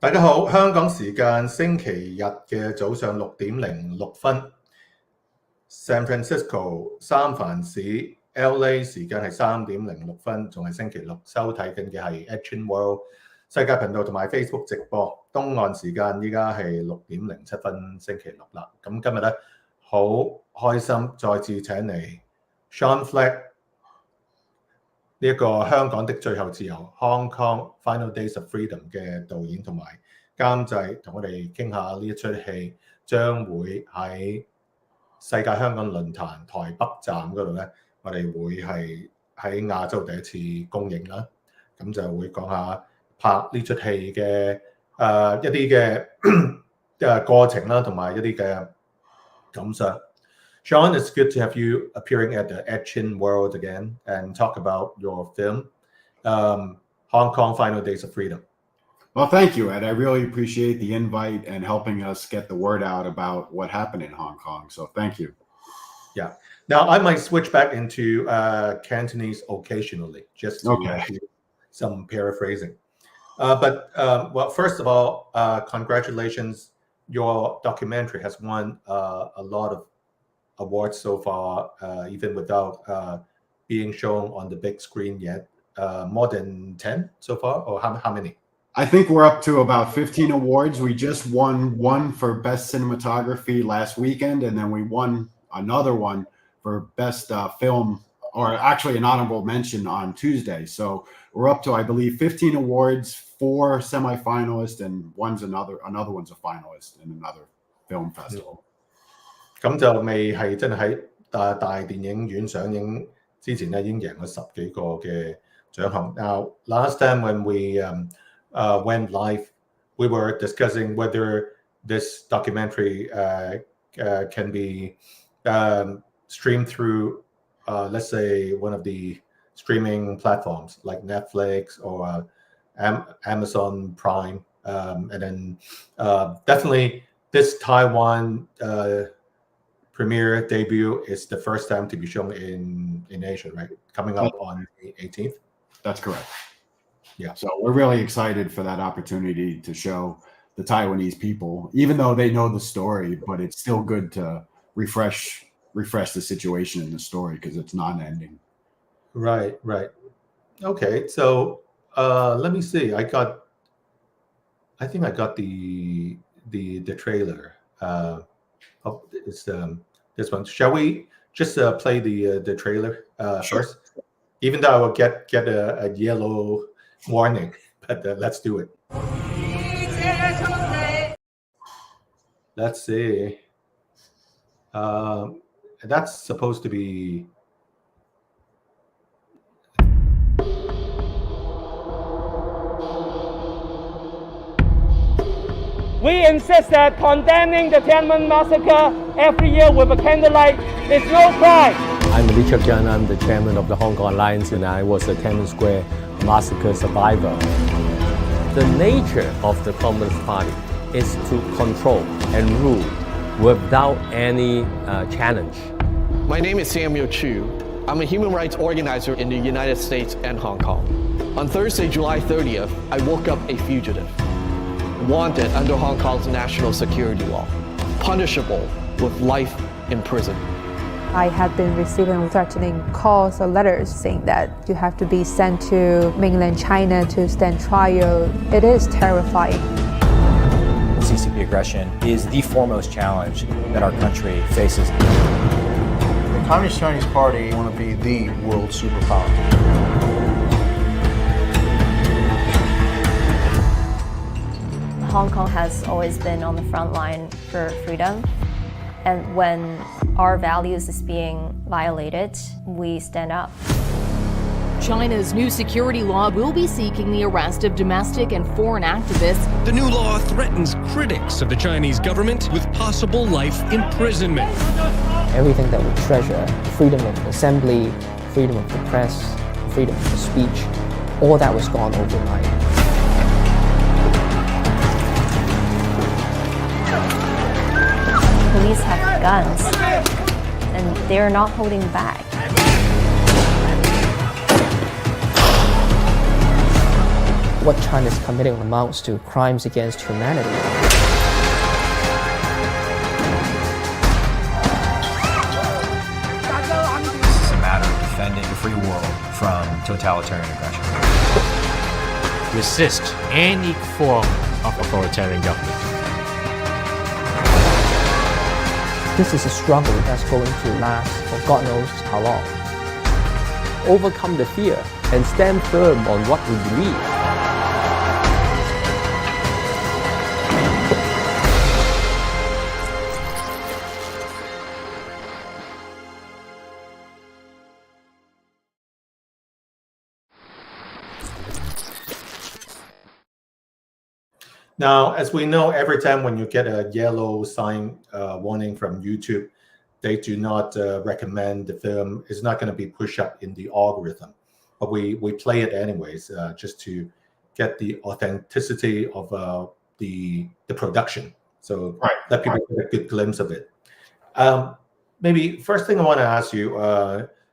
大家好，香港時間星期日嘅早上6:06 San Francisco 三藩市 LA 時間係3:06，仲係星期六，收睇緊嘅係 Action World 世界頻道同埋 Facebook 直播。東岸時間依家係6:07星期六啦。咁今日咧好開心，再次請嚟 Sean Fleck 呢一個香港的最後自由 Hong Kong Final Days of Freedom 嘅導演同埋監製，同我哋傾下呢一出戲將會喺世界香港論壇台北站嗰度咧，我哋會係喺亞洲第一次公映啦。咁就會講下拍呢出戲嘅一啲嘅過程啦，同埋一啲嘅感想。Sean, it's good to have you appearing at the Action World again and talk about your film, Hong Kong Final Days of Freedom. Well, thank you, Ed. I really appreciate the invite and helping us get the word out about what happened in Hong Kong. So thank you. Yeah. Now, I might switch back into Cantonese occasionally, just to do some paraphrasing. Well, first of all, congratulations. Your documentary has won a lot of awards so far, even without being shown on the big screen yet. More than 10 so far, or how many? I think we're up to about 15 awards. We just won one for Best Cinematography last weekend, and then we won another one for Best Film, or actually an honorable mention on Tuesday. So we're up to, I believe, 15 awards, 4 semifinalists, and another one's a finalist in another film festival. 咁就未係真係喺大電影院上映之前咧，已經贏咗10幾個嘅獎項。Now, last time when we went live, we were discussing whether this documentary can be streamed through, let's say, one of the streaming platforms like Netflix or Amazon Prime, and then definitely this Taiwan premiere debut is the first time to be shown in Asia, right? Coming up on the 18th. That's correct. Yeah. So we're really excited for that opportunity to show the Taiwanese people, even though they know the story, but it's still good to refresh the situation in the story because it's non-ending. Right. Okay, so let me see. I think I got the trailer. It's this one. Shall we just play the trailer first? Even though I will get a yellow warning, but let's do it. Let's see. That's supposed to be. We insist that condemning the Tiananmen massacre every year with a candlelight is no crime. I'm Richard Jian. I'm the chairman of the Hong Kong Alliance, and I was a Tiananmen Square massacre survivor. The nature of the Communist Party is to control and rule without any challenge. My name is Samuel Chu. I'm a human rights organizer in the United States and Hong Kong. On Thursday, July 30th, I woke up a fugitive, wanted under Hong Kong's national security law, punishable with life in prison. I had been receiving threatening calls or letters saying that you have to be sent to mainland China to stand trial. It is terrifying. CCP aggression is the foremost challenge that our country faces. The Communist Chinese Party want to be the world superpower. Hong Kong has always been on the front line for freedom, and when our values is being violated, we stand up. China's new security law will be seeking the arrest of domestic and foreign activists. The new law threatens critics of the Chinese government with possible life imprisonment. Everything that we treasure, freedom of assembly, freedom of the press, freedom of speech, all that was gone overnight. Police have guns, and they're not holding back. what China is committing amounts to crimes against humanity. This is a matter of defending the free world from totalitarian aggression. Resist any form of authoritarian government. This is a struggle that's going to last for God knows how long. Overcome the fear and stand firm on what we believe. Now, as we know, every time when you get a yellow sign warning from YouTube, they do not recommend the film. It's not going to be pushed up in the algorithm, but we play it anyways, just to get the authenticity of the production. So let people get a good glimpse of it. Maybe first thing I want to ask you,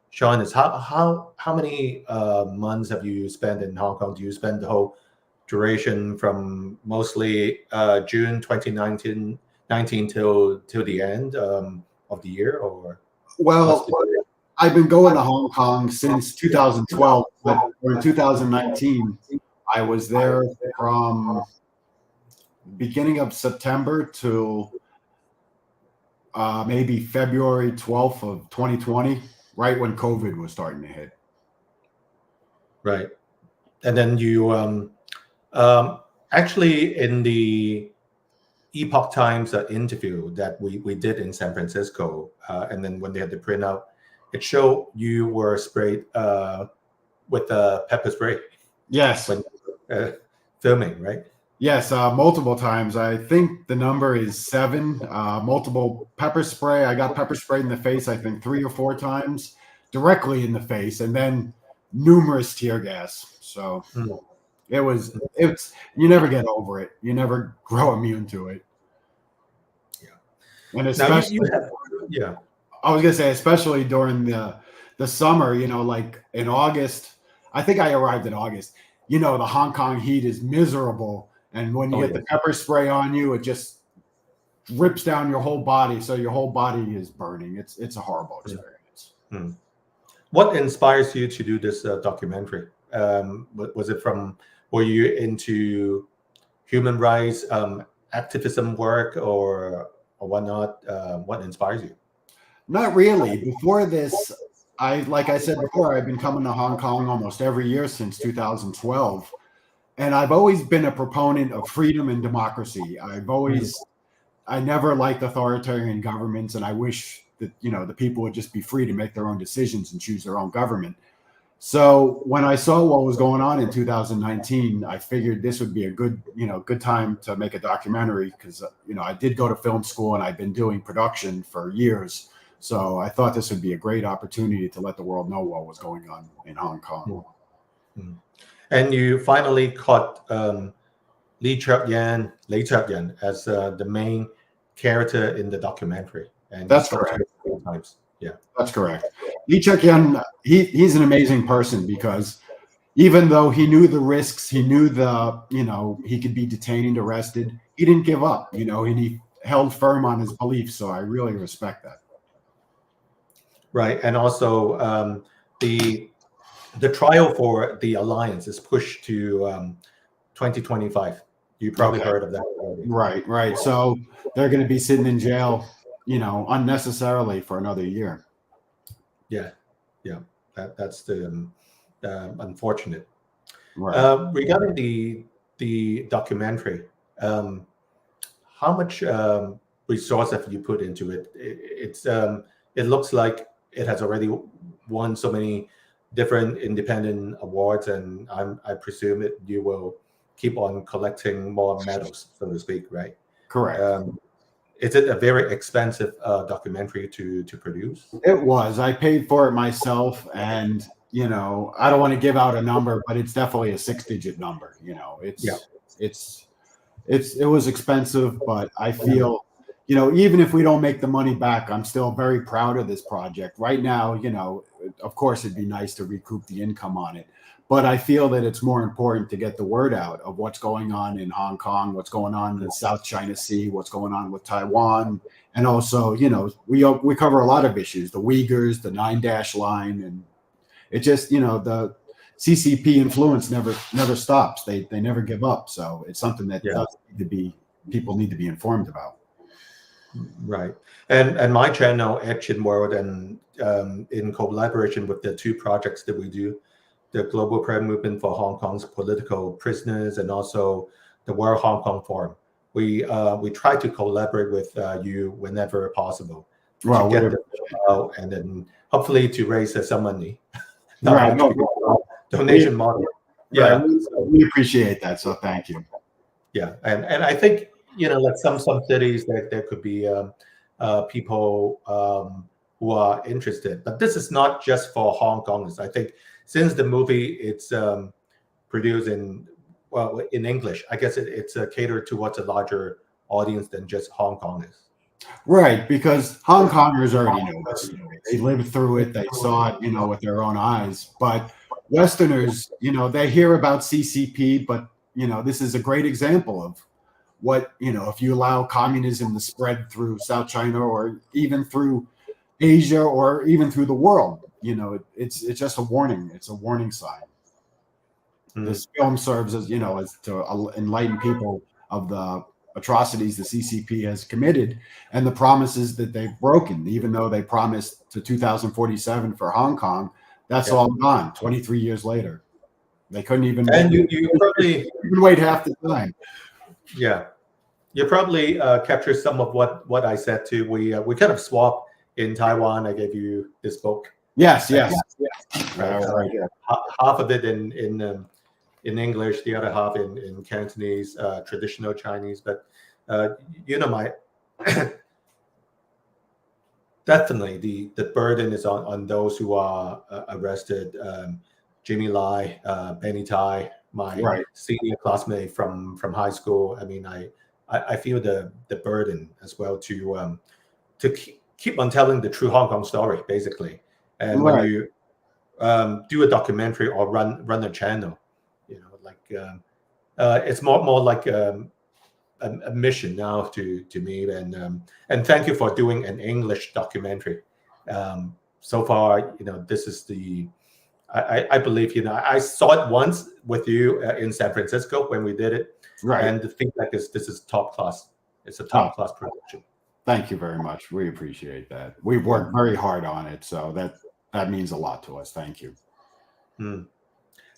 Sean, is how many months have you spent in Hong Kong? Do you spend the whole duration from mostly June 2019 till the end of the year, or? Well, I've been going to Hong Kong since 2012, but in 2019, I was there from beginning of September to maybe February 12th of 2020, right when COVID was starting to hit. Right. And then you actually in the Epoch Times interview that we did in San Francisco, and then when they had the printout, it showed you were sprayed with pepper spray. Yes. When filming, right? Yes, multiple times. I think the number is 7. Multiple pepper spray. I got pepper sprayed in the face, I think 3 or 4 times, directly in the face, and then numerous tear gas. So it's you never get over it. You never grow immune to it. Yeah. And especially I was gonna say, especially during the summer, like in August. I think I arrived in August. The Hong Kong heat is miserable. And when you get the pepper spray on you, it just rips down your whole body. So your whole body is burning. It's a horrible experience. What inspires you to do this documentary? Was it were you into human rights activism work or whatnot? What inspires you? Not really. Before this, like I said before, I've been coming to Hong Kong almost every year since 2012. And I've always been a proponent of freedom and democracy. I never liked authoritarian governments, and I wish that, the people would just be free to make their own decisions and choose their own government. So when I saw what was going on in 2019, I figured this would be a good time to make a documentary because, I did go to film school and I've been doing production for years. So I thought this would be a great opportunity to let the world know what was going on in Hong Kong. And you finally caught Lee Cheuk-yan as the main character in the documentary. And that's correct. Yeah, that's correct. Lee Cheuk-yan, he's an amazing person because even though he knew the risks, he knew he could be detained and arrested, he didn't give up, and he held firm on his beliefs. So I really respect that. Right, and also the trial for the alliance is pushed to 2025. You probably heard of that already. Right. So they're going to be sitting in jail, unnecessarily for another year. Yeah. That's the unfortunate. Right. Regarding the documentary, how much resource have you put into it? It looks like it has already won so many different independent awards, and I presume you will keep on collecting more medals, so to speak, right? Correct. Is it a very expensive documentary to produce? It was. I paid for it myself, and I don't want to give out a number, but it's definitely a 6-digit number. It was expensive, but I feel, even if we don't make the money back, I'm still very proud of this project. Right now, of course, it'd be nice to recoup the income on it. But I feel that it's more important to get the word out of what's going on in Hong Kong, what's going on in the South China Sea, what's going on with Taiwan. And also, we cover a lot of issues, the Uyghurs, the 9-dash line, and it just, the CCP influence never stops. They never give up. So it's something that people need to be informed about. Right. And my channel, Action World, and in collaboration with the two projects that we do, the Global Prayer Movement for Hong Kong's political prisoners and also the World Hong Kong Forum, we try to collaborate with you whenever possible to get the out and then hopefully to raise some money. Right. Donation model. Yeah, right. We appreciate that. So thank you. Yeah, and I think like some cities there could be people who are interested, but this is not just for Hong Kongers. I think since the movie it's produced in English, I guess it's catered towards a larger audience than just Hong Kongers. Right, because Hong Kongers already know this. They lived through it. They saw it, with their own eyes. But Westerners, they hear about CCP, but this is a great example of what, if you allow communism to spread through South China or even through Asia or even through the world, it's just a warning. It's a warning sign. This film serves as, as to enlighten people of the atrocities the CCP has committed and the promises that they've broken, even though they promised to 2047 for Hong Kong. That's all gone 23 years later. They couldn't even, you probably even wait half the time. Yeah. You probably captured some of what I said too. We kind of swapped in Taiwan. I gave you this book. Yes. Right. Half of it in English, the other half in Cantonese, traditional Chinese. But my definitely the burden is on those who are arrested. Jimmy Lai, Benny Tai, my senior classmate from high school. I mean, I feel the burden as well to keep on telling the true Hong Kong story, basically. And when you do a documentary or run a channel, it's more like a mission now to me. And thank you for doing an English documentary. So far, this is the. I believe, I saw it once with you in San Francisco when we did it. Right. And the feedback is this is top class. It's a top class production. Thank you very much. We appreciate that. We've worked very hard on it. So that means a lot to us. Thank you.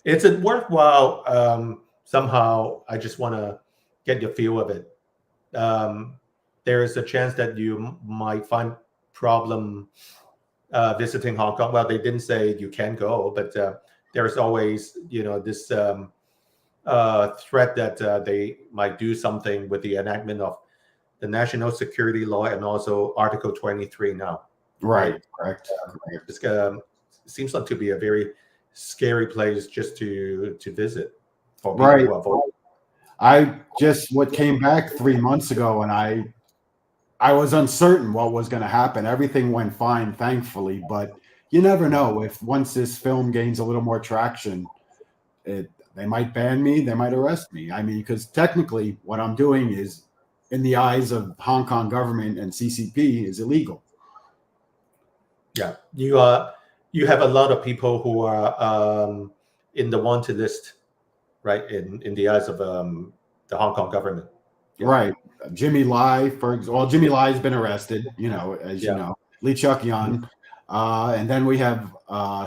It's a worthwhile. Somehow, I just want to get your feel of it. There is a chance that you might find problem visiting Hong Kong. Well, they didn't say you can go, but there's always, this threat that they might do something with the enactment of the national security law and also Article 23 now. Right. Correct. It seems like to be a very scary place just to visit for people who are voting. I just came back 3 months ago, and I was uncertain what was going to happen. Everything went fine, thankfully, but you never know if once this film gains a little more traction, they might ban me, they might arrest me. I mean, because technically what I'm doing is, in the eyes of Hong Kong government and CCP, is illegal. Yeah, you have a lot of people who are in the wanted list, right? In the eyes of the Hong Kong government. Right. Jimmy Lai, Jimmy Lai has been arrested, as you know, Lee Chuk-yan. And then we have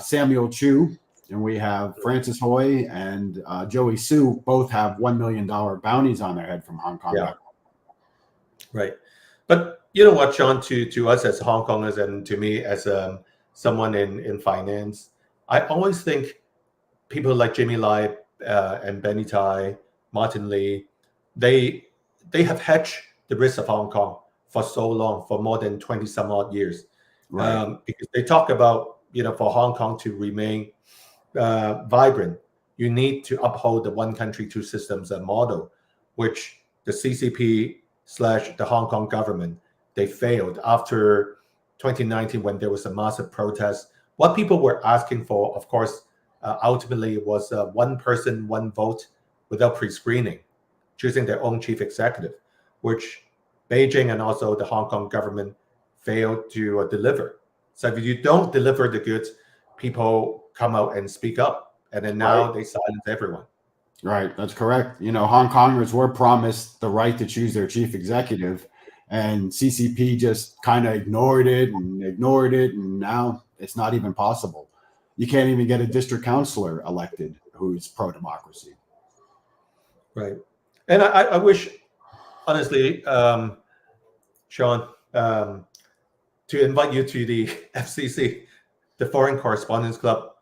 Samuel Chu, and we have Francis Hoy and Joey Su. Both have $1 million bounties on their head from Hong Kong. Yeah. Right. But you know what, Sean, to us as Hong Kongers and to me as someone in finance, I always think people like Jimmy Lai and Benny Tai, Martin Lee, they have hedged the risk of Hong Kong for so long, for more than 20 some odd years. Right. Because they talk about, for Hong Kong to remain vibrant, you need to uphold the one country, two systems model, which the CCP / the Hong Kong government, they failed after 2019 when there was a massive protest what people were asking for, of course, ultimately was one person, one vote without pre-screening, choosing their own chief executive, which Beijing and also the Hong Kong government failed to deliver. So if you don't deliver the goods, people come out and speak up, and then now they silence everyone. Right, that's correct. Hong Kongers were promised the right to choose their chief executive, and CCP just kind of ignored it, and now it's not even possible. You can't even get a district councillor elected who's pro-democracy. Right. And I wish, honestly, Sean, to invite you to the FCC, the Foreign Correspondents Club,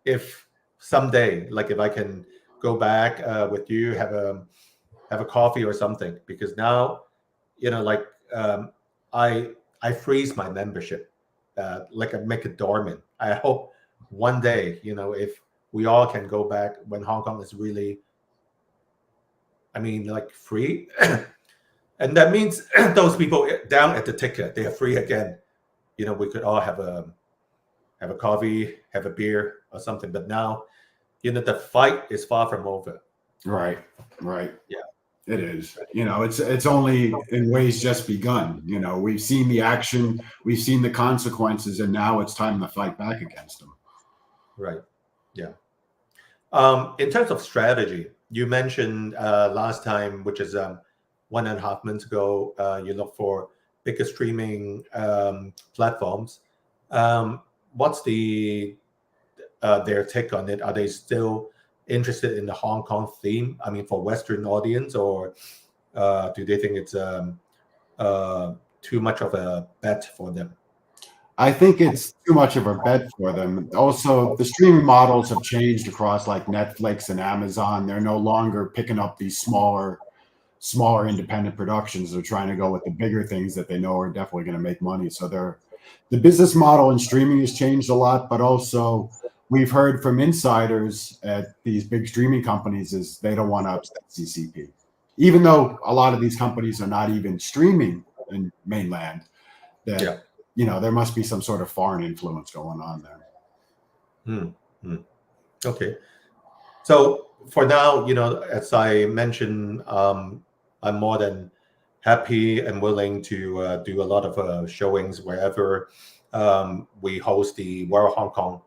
if someday, like if I can go back with you, have a coffee or something, because now, I freeze my membership, like I make it dormant. I hope one day, if we all can go back when Hong Kong is really, free, and that means those people down at the ticket, they are free again. We could all have a coffee, have a beer or something. But now, the fight is far from over. Right. Yeah, it is. It's only in ways just begun. We've seen the action, we've seen the consequences, and now it's time to fight back against them. Right. Yeah. In terms of strategy, you mentioned last time, which is 1.5 months ago, you look for bigger streaming platforms. What's their take on it? Are they still interested in the Hong Kong theme? For Western audience, or do they think it's too much of a bet for them? I think it's too much of a bet for them. Also, the streaming models have changed across like Netflix and Amazon. They're no longer picking up these smaller independent productions. They're trying to go with the bigger things that they know are definitely going to make money. So the business model in streaming has changed a lot, but also we've heard from insiders at these big streaming companies is they don't want to upset CCP. Even though a lot of these companies are not even streaming in mainland, that there must be some sort of foreign influence going on there. Okay. So for now, as I mentioned, I'm more than happy and willing to do a lot of showings wherever we host the World Hong Kong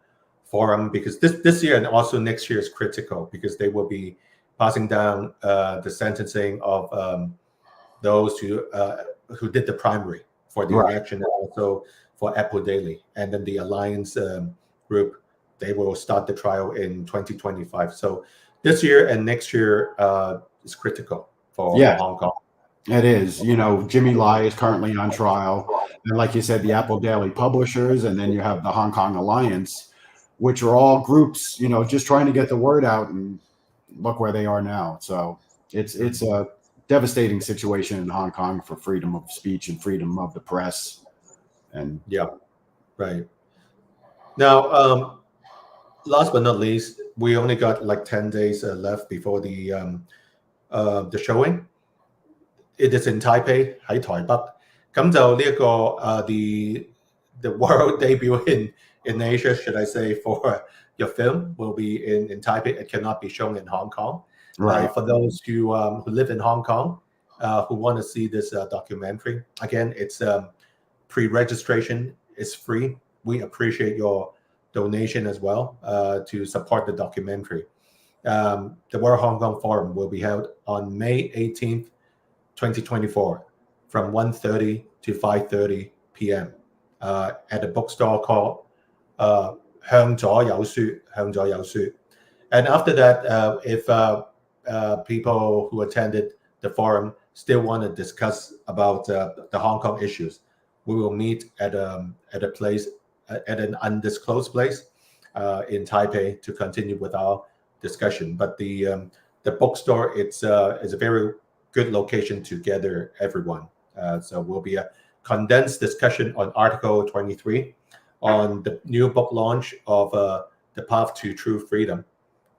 Forum, because this year and also next year is critical, because they will be passing down the sentencing of those who did the primary for the election, and also for Apple Daily. And then the Alliance group, they will start the trial in 2025. So this year and next year is critical for Hong Kong. It is. Jimmy Lai is currently on trial. And like you said, the Apple Daily publishers, and then you have the Hong Kong Alliance, which are all groups, just trying to get the word out, and look where they are now. So it's a devastating situation in Hong Kong for freedom of speech and freedom of the press. And right. Now, last but not least, we only got like 10 days left before the showing. It is in Taipei, 喺台北。咁就呢一個the world debut in Asia, should I say, for your film will be in Taipei. It cannot be shown in Hong Kong. Right. For those who live in Hong Kong, who want to see this documentary, again, it's pre-registration. It's free. We appreciate your donation as well to support the documentary. The World Hong Kong Forum will be held on May 18th, 2024, from 1:30 to 5:30 p.m. At a bookstore called 向左有書. And after that, if people who attended the forum still want to discuss about the Hong Kong issues, we will meet at a place, at an undisclosed place in Taipei to continue with our discussion. But the bookstore, is a very good location to gather everyone. So will be a condensed discussion on Article 23, on the new book launch of The Path to True Freedom.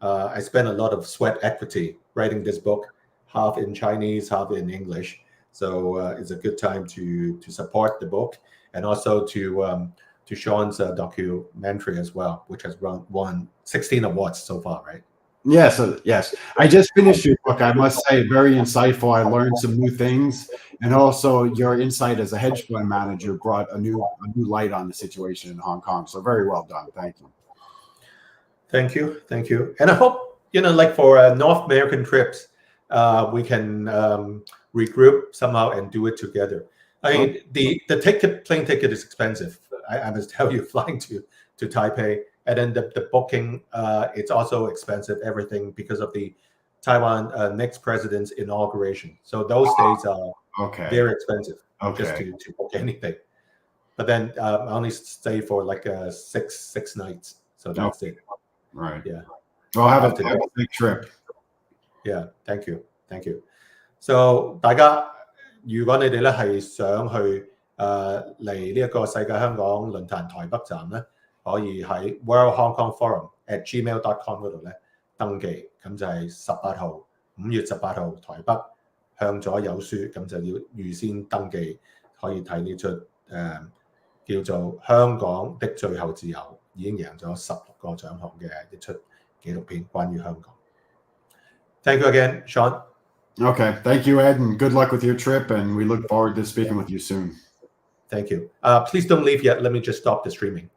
I spent a lot of sweat equity writing this book, half in Chinese, half in English. So it's a good time to support the book, and also to to Sean's documentary as well, which has won 16 awards so far, right? Yes, yes. I just finished your book. I must say, very insightful. I learned some new things, and also your insight as a hedge fund manager brought a new light on the situation in Hong Kong. So very well done. Thank you. Thank you. And I hope like for North American trips, we can regroup somehow and do it together. I mean, the plane ticket is expensive. I must tell you, flying to Taipei. And then the booking, it's also expensive, everything, because of the Taiwan next president's inauguration. So those days are very expensive just to book anything. But then I only stay for like six nights. So that's it. Right. Yeah. Well, have a big trip. Yeah. Thank you. So 大家如果你哋咧係想去嚟呢一個世界香港論壇台北站咧，可以喺 World Hong Kong Forum@gmail.com 嗰度咧登記，咁就係5月18號台北向左有書，咁就要預先登記，可以睇呢出叫做《香港的最後自由》，已經贏咗16個獎項嘅一出紀錄片，關於香港。Thank you again, Sean. Okay, thank you, Ed, and good luck with your trip, and we look forward to speaking with you soon. Thank you. Please don't leave yet. Let me just stop the streaming.